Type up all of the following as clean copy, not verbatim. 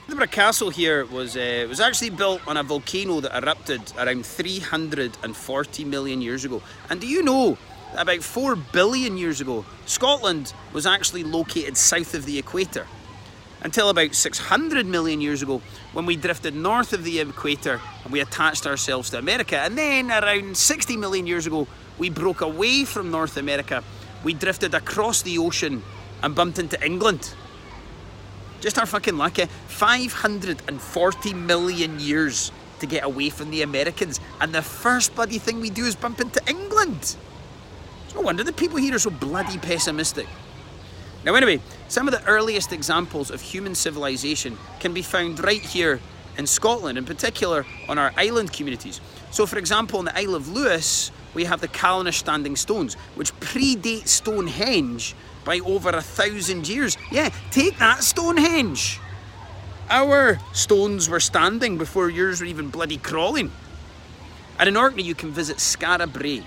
Edinburgh Castle here was actually built on a volcano that erupted around 340 million years ago. And do you know that about 4 billion years ago, Scotland was actually located south of the equator? Until about 600 million years ago, when we drifted north of the equator and we attached ourselves to America. And then around 60 million years ago, we broke away from North America. We drifted across the ocean and bumped into England. Just our fucking luck, eh? 540 million years to get away from the Americans. And the first bloody thing we do is bump into England. It's no wonder the people here are so bloody pessimistic. Now anyway, some of the earliest examples of human civilization can be found right here in Scotland, in particular on our island communities. So for example, on the Isle of Lewis, we have the Clanais Standing stones, which predate Stonehenge by over 1,000 years. Yeah, take that, Stonehenge! Our stones were standing before yours were even bloody crawling. And in Orkney you can visit Skara Brae,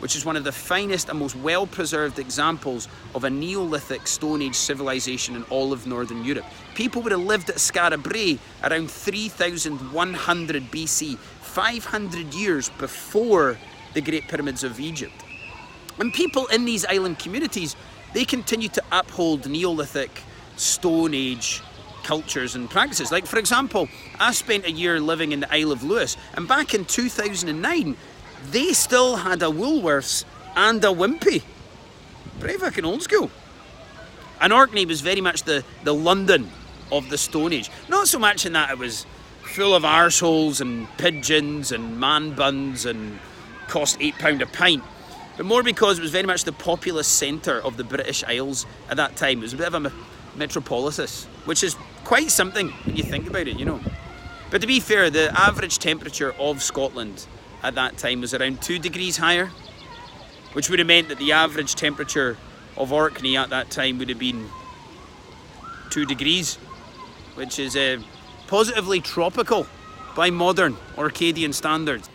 which is one of the finest and most well-preserved examples of a Neolithic Stone Age civilization in all of Northern Europe. People would have lived at Skara Brae around 3100 BC, 500 years before the Great Pyramids of Egypt. And people in these island communities, they continue to uphold Neolithic Stone Age cultures and practices. Like for example, I spent a year living in the Isle of Lewis, and back in 2009, they still had a Woolworths and a Wimpy. Pretty fucking old school. And Orkney was very much the London of the Stone Age. Not so much in that it was full of arseholes and pigeons and man buns and cost £8 a pint, but more because it was very much the populous centre of the British Isles at that time. It was a bit of a metropolis, which is quite something when you think about it, you know. But to be fair, the average temperature of Scotland at that time was around 2 degrees higher, which would have meant that the average temperature of Orkney at that time would have been 2 degrees, which is positively tropical by modern Orcadian standards.